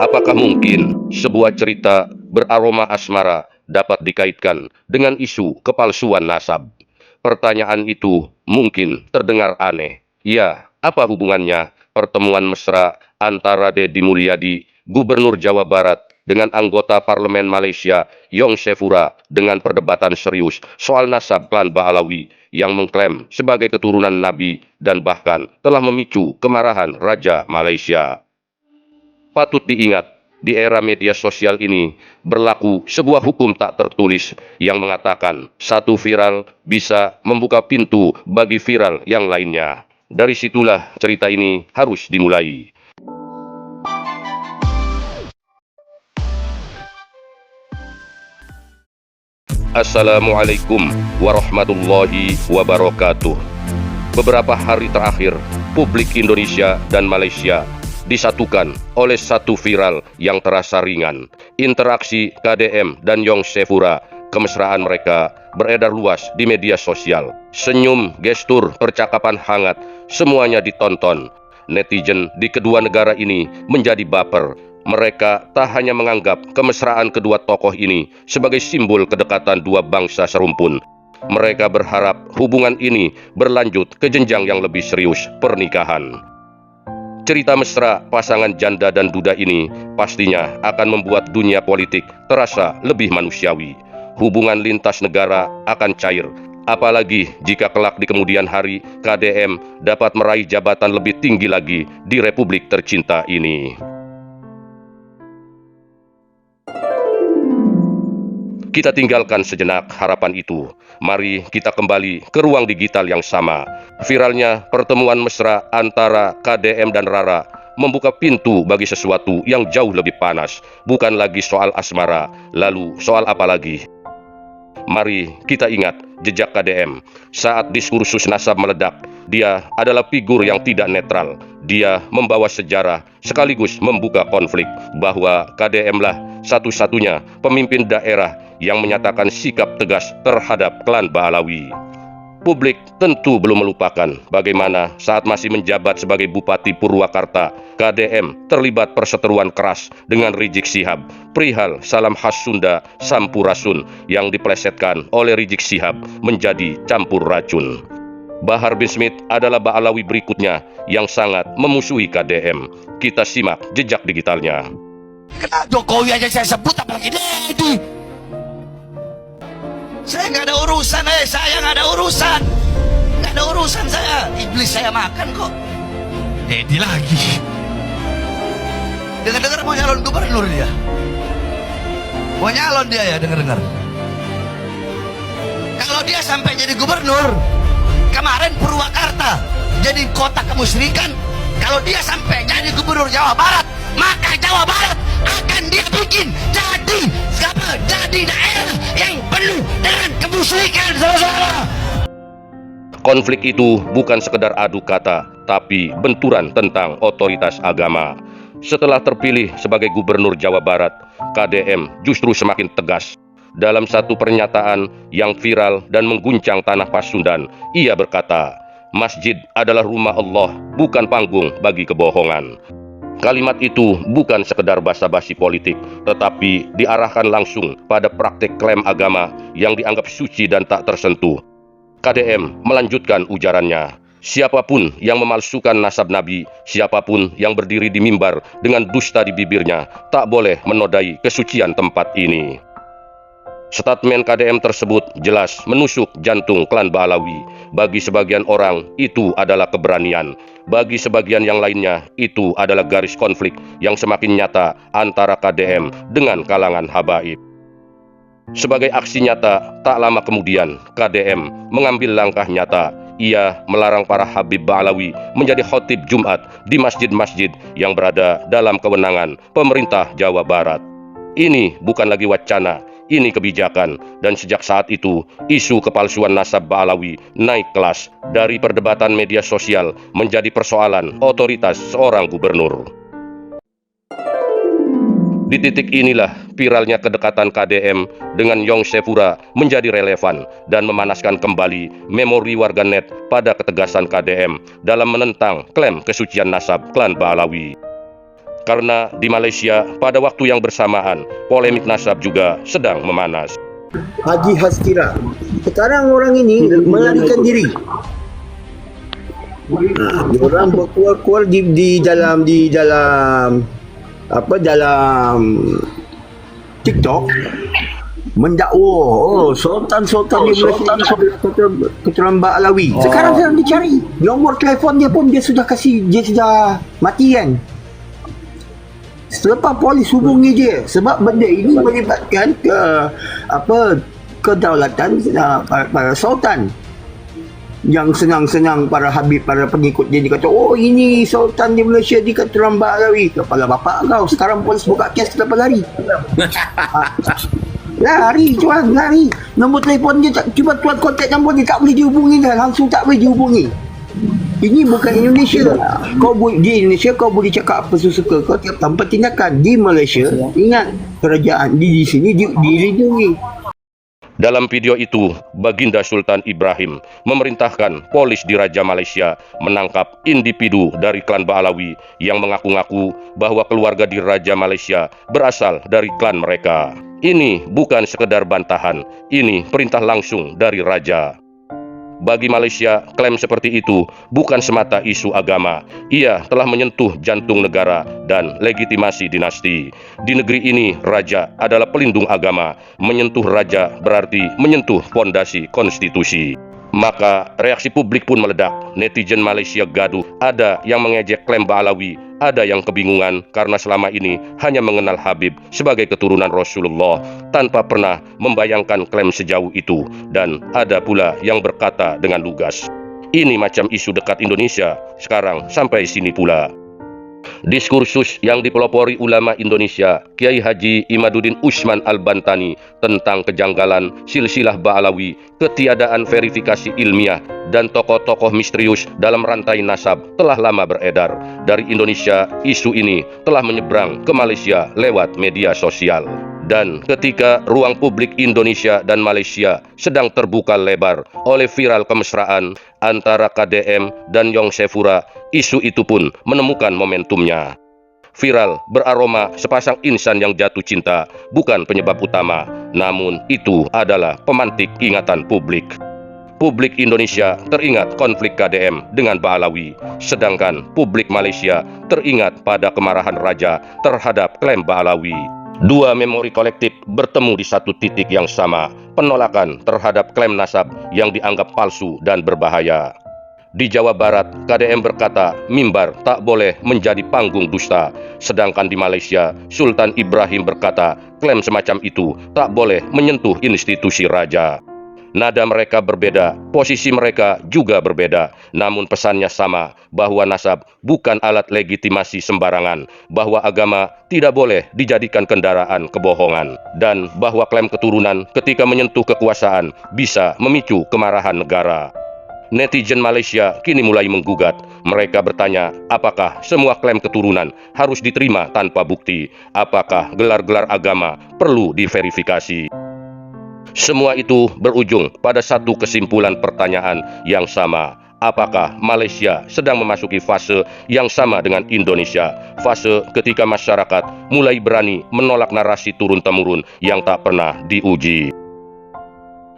Apakah mungkin sebuah cerita beraroma asmara dapat dikaitkan dengan isu kepalsuan nasab? Pertanyaan itu mungkin terdengar aneh. Ya, apa hubungannya pertemuan mesra antara Deddy Mulyadi, Gubernur Jawa Barat, dengan anggota Parlemen Malaysia Yong Shefura dengan perdebatan serius soal nasab klan Ba'alawi yang mengklaim sebagai keturunan Nabi dan bahkan telah memicu kemarahan Raja Malaysia? Patut diingat, di era media sosial ini berlaku sebuah hukum tak tertulis yang mengatakan satu viral bisa membuka pintu bagi viral yang lainnya. Dari situlah cerita ini harus dimulai. Assalamualaikum warahmatullahi wabarakatuh. Beberapa hari terakhir, publik Indonesia dan Malaysia disatukan oleh satu viral yang terasa ringan. Interaksi KDM dan Yong Shefura, kemesraan mereka beredar luas di media sosial. Senyum, gestur, percakapan hangat, semuanya ditonton. Netizen di kedua negara ini menjadi baper. Mereka tak hanya menganggap kemesraan kedua tokoh ini sebagai simbol kedekatan dua bangsa serumpun. Mereka berharap hubungan ini berlanjut ke jenjang yang lebih serius, pernikahan. Cerita mesra pasangan janda dan duda ini pastinya akan membuat dunia politik terasa lebih manusiawi. Hubungan lintas negara akan cair, apalagi jika kelak di kemudian hari KDM dapat meraih jabatan lebih tinggi lagi di Republik tercinta ini. Kita tinggalkan sejenak harapan itu. Mari kita kembali ke ruang digital yang sama. Viralnya pertemuan mesra antara KDM dan Rara membuka pintu bagi sesuatu yang jauh lebih panas. Bukan lagi soal asmara, lalu soal apa lagi? Mari kita ingat jejak KDM. Saat diskursus nasab meledak, dia adalah figur yang tidak netral. Dia membawa sejarah sekaligus membuka konflik bahwa KDM lah satu-satunya pemimpin daerah yang menyatakan sikap tegas terhadap klan Ba'alawi. Publik tentu belum melupakan bagaimana saat masih menjabat sebagai Bupati Purwakarta, KDM terlibat perseteruan keras dengan Rizik Syihab perihal salam khas Sunda Sampurasun yang diplesetkan oleh Rizik Syihab menjadi campur racun. Bahar bin Smith adalah Ba'alawi berikutnya yang sangat memusuhi KDM. Kita simak jejak digitalnya. Kenapa Jokowi aja saya sebut apalagi Deddy? Saya nggak ada urusan, saya nggak ada urusan, nggak ada urusan saya. Iblis saya makan kok. Deddy lagi. Dengar-dengar mau nyalon gubernur dia. Mau nyalon dia ya, dengar-dengar. Kalau dia sampai jadi gubernur, kemarin Purwakarta jadi kota kemusyrikan. Kalau dia sampai jadi gubernur Jawa Barat, maka Jawa Barat akan dia bikin jadi daerah yang penuh dengan kemusyrikan, saudara. Konflik itu bukan sekedar adu kata, tapi benturan tentang otoritas agama. Setelah terpilih sebagai Gubernur Jawa Barat, KDM justru semakin tegas. Dalam satu pernyataan yang viral dan mengguncang tanah Pasundan, ia berkata, "Masjid adalah rumah Allah, bukan panggung bagi kebohongan." Kalimat itu bukan sekedar basa-basi politik, tetapi diarahkan langsung pada praktik klaim agama yang dianggap suci dan tak tersentuh. KDM melanjutkan ujarannya, siapapun yang memalsukan nasab Nabi, siapapun yang berdiri di mimbar dengan dusta di bibirnya, tak boleh menodai kesucian tempat ini. Statement KDM tersebut jelas menusuk jantung klan Ba'alawi. Bagi sebagian orang, itu adalah keberanian. Bagi sebagian yang lainnya, itu adalah garis konflik yang semakin nyata antara KDM dengan kalangan habaib. Sebagai aksi nyata, tak lama kemudian, KDM mengambil langkah nyata. Ia melarang para Habib Ba'alawi menjadi khotib Jumat di masjid-masjid yang berada dalam kewenangan pemerintah Jawa Barat. Ini bukan lagi wacana, ini kebijakan, dan sejak saat itu, isu kepalsuan nasab Ba'alawi naik kelas dari perdebatan media sosial menjadi persoalan otoritas seorang gubernur. Di titik inilah viralnya kedekatan KDM dengan Yongsefura menjadi relevan dan memanaskan kembali memori warganet pada ketegasan KDM dalam menentang klaim kesucian nasab klan Ba'alawi. Karena di Malaysia pada waktu yang bersamaan polemik nasab juga sedang memanas. Haji Haskira. Sekarang orang ini melarikan diri. Orang berkuar-kuar di dalam TikTok mendakwa Sultan di Malaysia keturunan Ba'alawi. Sekarang sedang dicari. Nombor telefon dia pun dia sudah mati kan. Selepas polis hubungi dia sebab benda ini melibatkan kedaulatan para sultan yang senang-senang para habib, para pengikut dia kata, oh ini sultan di Malaysia di keturunan Ba'alawi. Kepala bapak kau, sekarang polis buka kes kenapa lari? Lari nombor telefon dia cuba tuan kontak nombor dia tak boleh dihubungi dah, langsung tak boleh dihubungi. Ini bukan Indonesia. Di Indonesia kau boleh cakap apa suka kau tiap tanpa tindakan. Di Malaysia ingat kerajaan di sini dilindungi. Dalam video itu, Baginda Sultan Ibrahim memerintahkan polis di Raja Malaysia menangkap individu dari klan Ba'alawi yang mengaku-ngaku bahwa keluarga di Raja Malaysia berasal dari klan mereka. Ini bukan sekedar bantahan, ini perintah langsung dari Raja. Bagi Malaysia, klaim seperti itu bukan semata isu agama. Ia telah menyentuh jantung negara dan legitimasi dinasti. Di negeri ini, raja adalah pelindung agama. Menyentuh raja berarti menyentuh fondasi konstitusi. Maka reaksi publik pun meledak. Netizen Malaysia gaduh. Ada yang mengejek klaim Ba'alawi, ada yang kebingungan karena selama ini hanya mengenal Habib sebagai keturunan Rasulullah tanpa pernah membayangkan klaim sejauh itu. Dan ada pula yang berkata dengan lugas, ini macam isu dekat Indonesia, sekarang sampai sini pula. Diskursus yang dipelopori ulama Indonesia, Kiai Haji Imaduddin Usman Al-Bantani tentang kejanggalan silsilah Ba'alawi, ketiadaan verifikasi ilmiah, dan tokoh-tokoh misterius dalam rantai nasab telah lama beredar. Dari Indonesia, isu ini telah menyeberang ke Malaysia lewat media sosial. Dan ketika ruang publik Indonesia dan Malaysia sedang terbuka lebar oleh viral kemesraan antara KDM dan Yongsefura, isu itu pun menemukan momentumnya. Viral beraroma sepasang insan yang jatuh cinta bukan penyebab utama, namun itu adalah pemantik ingatan publik. Publik Indonesia teringat konflik KDM dengan Ba'alawi, sedangkan publik Malaysia teringat pada kemarahan raja terhadap klaim Ba'alawi. Dua memori kolektif bertemu di satu titik yang sama, penolakan terhadap klaim nasab yang dianggap palsu dan berbahaya. Di Jawa Barat, KDM berkata mimbar tak boleh menjadi panggung dusta, sedangkan di Malaysia, Sultan Ibrahim berkata klaim semacam itu tak boleh menyentuh institusi raja. Nada mereka berbeda, posisi mereka juga berbeda, namun pesannya sama, bahwa nasab bukan alat legitimasi sembarangan, bahwa agama tidak boleh dijadikan kendaraan kebohongan, dan bahwa klaim keturunan ketika menyentuh kekuasaan bisa memicu kemarahan negara. Netizen Malaysia kini mulai menggugat. Mereka bertanya, apakah semua klaim keturunan harus diterima tanpa bukti? Apakah gelar-gelar agama perlu diverifikasi? Semua itu berujung pada satu kesimpulan pertanyaan yang sama. Apakah Malaysia sedang memasuki fase yang sama dengan Indonesia? Fase ketika masyarakat mulai berani menolak narasi turun-temurun yang tak pernah diuji.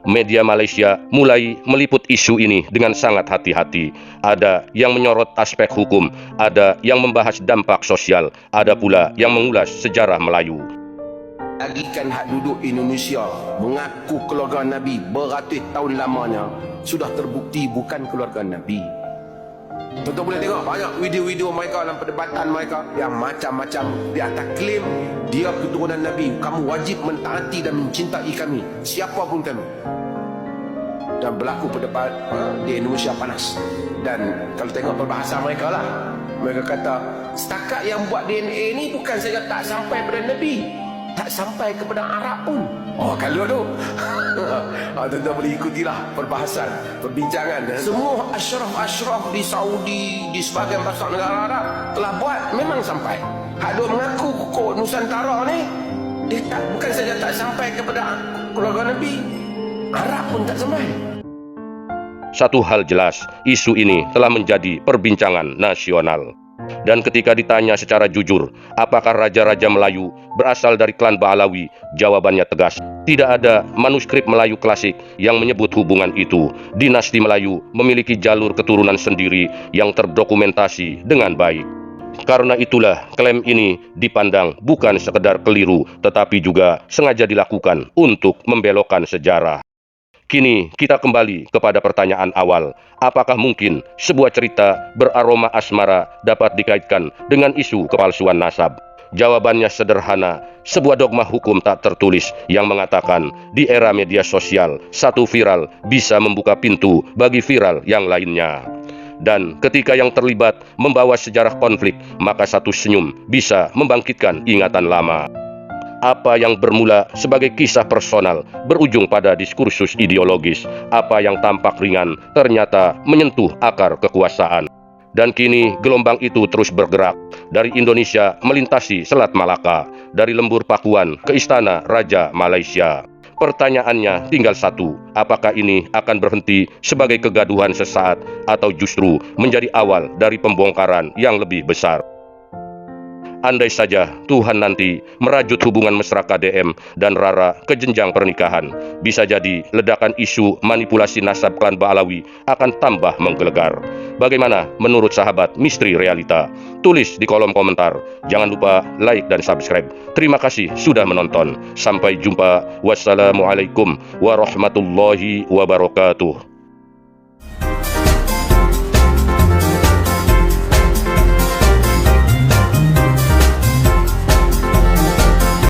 Media Malaysia mulai meliput isu ini dengan sangat hati-hati. Ada yang menyorot aspek hukum, ada yang membahas dampak sosial, ada pula yang mengulas sejarah Melayu. Lagikan hak duduk Indonesia mengaku keluarga Nabi beratus tahun lamanya sudah terbukti bukan keluarga Nabi. Tuan-tuan boleh tengok banyak video-video mereka dalam perdebatan mereka yang macam-macam di atas klaim dia keturunan Nabi. Kamu wajib mentaati dan mencintai kami, siapapun kami. Dan berlaku perdebat di Indonesia panas. Dan kalau tengok perbahasan mereka lah, mereka kata setakat yang buat DNA ni bukan saja tak sampai pada Nabi, tak sampai kepada Arab pun. Oh kalau tu tuan-tuan boleh ikutilah perbahasan, perbincangan. Semua asyraf di Saudi, di sebahagian besar negara Arab telah buat, memang sampai. Hak duk mengaku kok Nusantara ni, dia tak, bukan saja tak sampai kepada keluarga Nabi, Arab pun tak sampai. Satu hal jelas, isu ini telah menjadi perbincangan nasional. Dan ketika ditanya secara jujur, apakah raja-raja Melayu berasal dari klan Ba'alawi, jawabannya tegas. Tidak ada manuskrip Melayu klasik yang menyebut hubungan itu. Dinasti Melayu memiliki jalur keturunan sendiri yang terdokumentasi dengan baik. Karena itulah klaim ini dipandang bukan sekedar keliru, tetapi juga sengaja dilakukan untuk membelokkan sejarah. Kini kita kembali kepada pertanyaan awal. Apakah mungkin sebuah cerita beraroma asmara dapat dikaitkan dengan isu kepalsuan nasab? Jawabannya sederhana, sebuah dogma hukum tak tertulis yang mengatakan di era media sosial, satu viral bisa membuka pintu bagi viral yang lainnya. Dan ketika yang terlibat membawa sejarah konflik, maka satu senyum bisa membangkitkan ingatan lama. Apa yang bermula sebagai kisah personal berujung pada diskursus ideologis. Apa yang tampak ringan ternyata menyentuh akar kekuasaan. Dan kini gelombang itu terus bergerak dari Indonesia melintasi Selat Malaka, dari lembur Pakuan ke istana Raja Malaysia. Pertanyaannya tinggal satu, apakah ini akan berhenti sebagai kegaduhan sesaat atau justru menjadi awal dari pembongkaran yang lebih besar? Andai saja Tuhan nanti merajut hubungan mesra KDM dan Rara ke jenjang pernikahan, bisa jadi ledakan isu manipulasi nasab klan Ba'alawi akan tambah menggelegar. Bagaimana menurut sahabat Misteri Realita? Tulis di kolom komentar. Jangan lupa like dan subscribe. Terima kasih sudah menonton. Sampai jumpa. Wassalamualaikum warahmatullahi wabarakatuh.